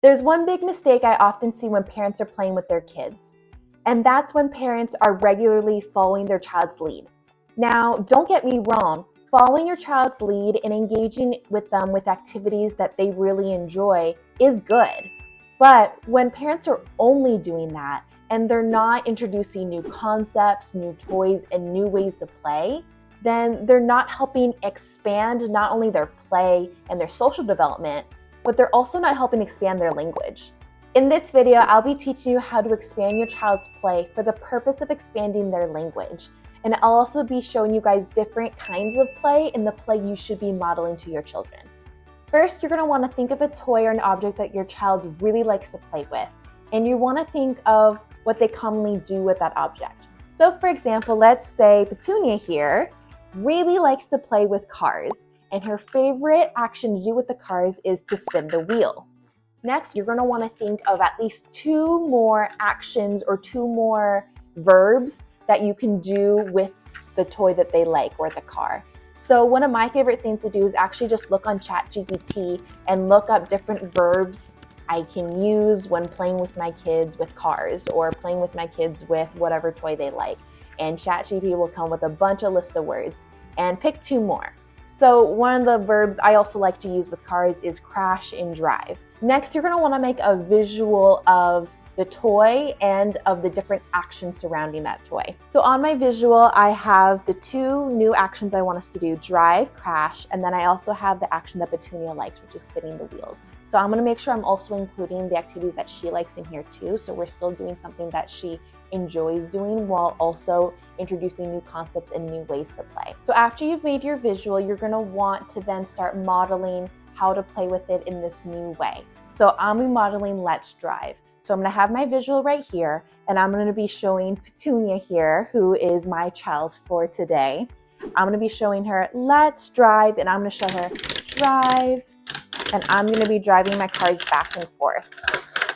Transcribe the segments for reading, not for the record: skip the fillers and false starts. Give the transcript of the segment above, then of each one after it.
There's one big mistake I often see when parents are playing with their kids, and that's when parents are regularly following their child's lead. Now, don't get me wrong, following your child's lead and engaging with them with activities that they really enjoy is good. But when parents are only doing that and they're not introducing new concepts, new toys, and new ways to play, then they're not helping expand not only their play and their social development, but they're also not helping expand their language. In this video, I'll be teaching you how to expand your child's play for the purpose of expanding their language. And I'll also be showing you guys different kinds of play and the play you should be modeling to your children. First, you're going to want to think of a toy or an object that your child really likes to play with. And you want to think of what they commonly do with that object. So for example, let's say Petunia here really likes to play with cars, and her favorite action to do with the cars is to spin the wheel. Next, you're going to want to think of at least two more actions or two more verbs that you can do with the toy that they like or the car. So one of my favorite things to do is actually just look on ChatGPT and look up different verbs I can use when playing with my kids with cars or playing with my kids with whatever toy they like. And ChatGPT will come with a bunch of list of words, and pick two more. So one of the verbs I also like to use with cars is crash and drive. Next, you're going to want to make a visual of the toy and of the different actions surrounding that toy. So on my visual, I have the two new actions I want us to do, drive, crash, and then I also have the action that Petunia likes, which is spinning the wheels. So I'm going to make sure I'm also including the activities that she likes in here too, so we're still doing something that she enjoys doing while also introducing new concepts and new ways to play. So after you've made your visual, you're going to want to then start modeling how to play with it in this new way. So I'm going to be modeling let's drive. So I'm going to have my visual right here, and I'm going to be showing Petunia here, who is my child for today. I'm going to be showing her let's drive, and I'm going to show her drive, and I'm going to be driving my cars back and forth.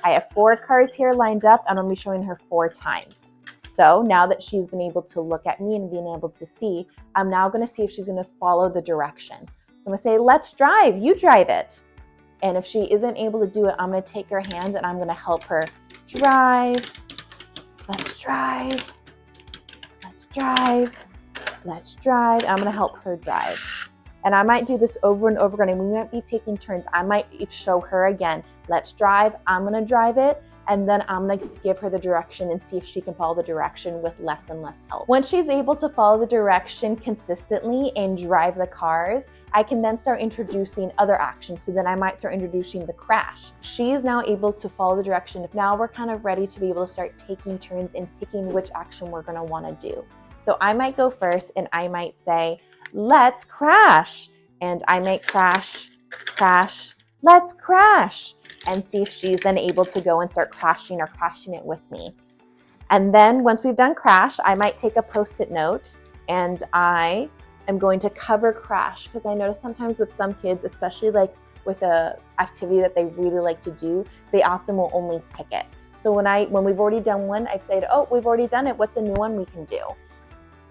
I have 4 cars here lined up, and I'm going to be showing her 4 times. So now that she's been able to look at me and being able to see, I'm now going to see if she's going to follow the direction. So I'm going to say, let's drive, you drive it. And if she isn't able to do it, I'm going to take her hands and I'm going to help her drive. Let's drive. Let's drive. Let's drive. I'm going to help her drive. And I might do this over and over again, and we might be taking turns. I might show her again, let's drive, I'm gonna drive it, and then I'm gonna give her the direction and see if she can follow the direction with less and less help. Once she's able to follow the direction consistently and drive the cars, I can then start introducing other actions. So then I might start introducing the crash. She is now able to follow the direction. Now we're kind of ready to be able to start taking turns and picking which action we're gonna wanna do. So I might go first and I might say, let's crash. And I might crash, crash, let's crash. And see if she's then able to go and start crashing or crashing it with me. And then once we've done crash, I might take a Post-it note and I am going to cover crash, because I notice sometimes with some kids, especially like with a activity that they really like to do, they often will only pick it. So when we've already done one, I've said, oh, we've already done it. What's a new one we can do?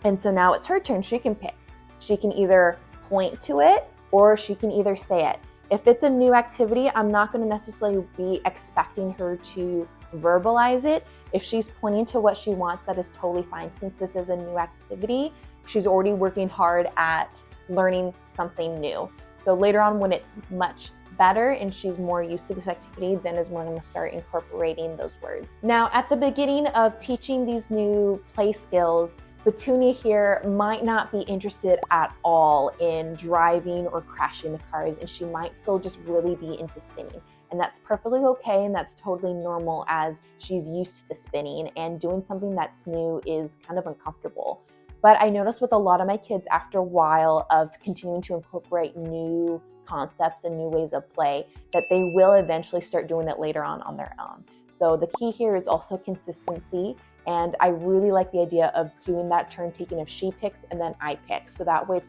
And so now it's her turn. She can pick. She can either point to it or she can either say it. If it's a new activity, I'm not going to necessarily be expecting her to verbalize it. If she's pointing to what she wants, that is totally fine. Since this is a new activity, she's already working hard at learning something new. So later on, when it's much better and she's more used to this activity, then is when I'm going to start incorporating those words. Now, at the beginning of teaching these new play skills, Petunia here might not be interested at all in driving or crashing the cars, and she might still just really be into spinning. And that's perfectly okay, and that's totally normal as she's used to the spinning, and doing something that's new is kind of uncomfortable. But I noticed with a lot of my kids, after a while of continuing to incorporate new concepts and new ways of play, that they will eventually start doing it later on their own. So the key here is also consistency. And I really like the idea of doing that turn taking if she picks and then I pick. So that way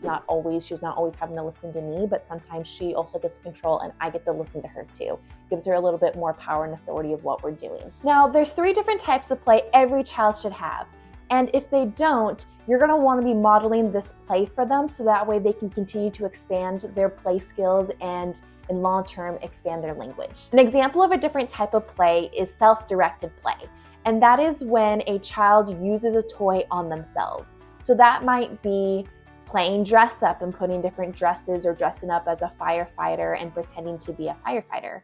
she's not always having to listen to me, but sometimes she also gets control and I get to listen to her too. Gives her a little bit more power and authority of what we're doing. Now, there's 3 different types of play every child should have. And if they don't, you're going to want to be modeling this play for them so that way they can continue to expand their play skills and and long-term expand their language. An example of a different type of play is self-directed play, and that is when a child uses a toy on themselves. So that might be playing dress up and putting different dresses or dressing up as a firefighter and pretending to be a firefighter.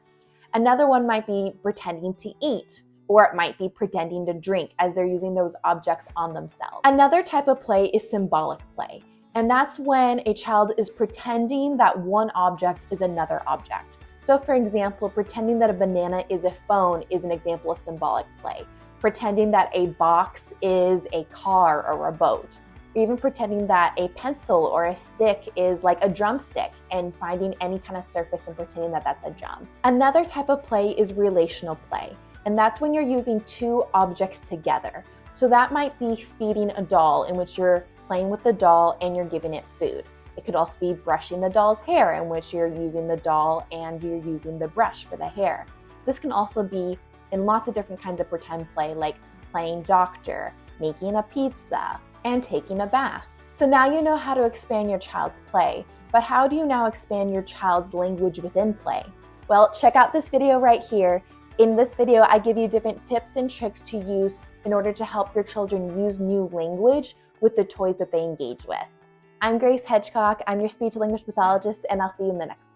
Another one might be pretending to eat, or it might be pretending to drink as they're using those objects on themselves. Another type of play is symbolic play, and that's when a child is pretending that one object is another object. So for example, pretending that a banana is a phone is an example of symbolic play. Pretending that a box is a car or a boat. Even pretending that a pencil or a stick is like a drumstick and finding any kind of surface and pretending that that's a drum. Another type of play is relational play, and that's when you're using two objects together. So that might be feeding a doll, in which you're playing with the doll and you're giving it food. It could also be brushing the doll's hair, in which you're using the doll and you're using the brush for the hair. This can also be in lots of different kinds of pretend play, like playing doctor, making a pizza, and taking a bath. So now you know how to expand your child's play, but how do you now expand your child's language within play? Well, check out this video right here. In this video, I give you different tips and tricks to use in order to help your children use new language with the toys that they engage with. I'm Grace Hedgecock. I'm your speech language pathologist, and I'll see you in the next one.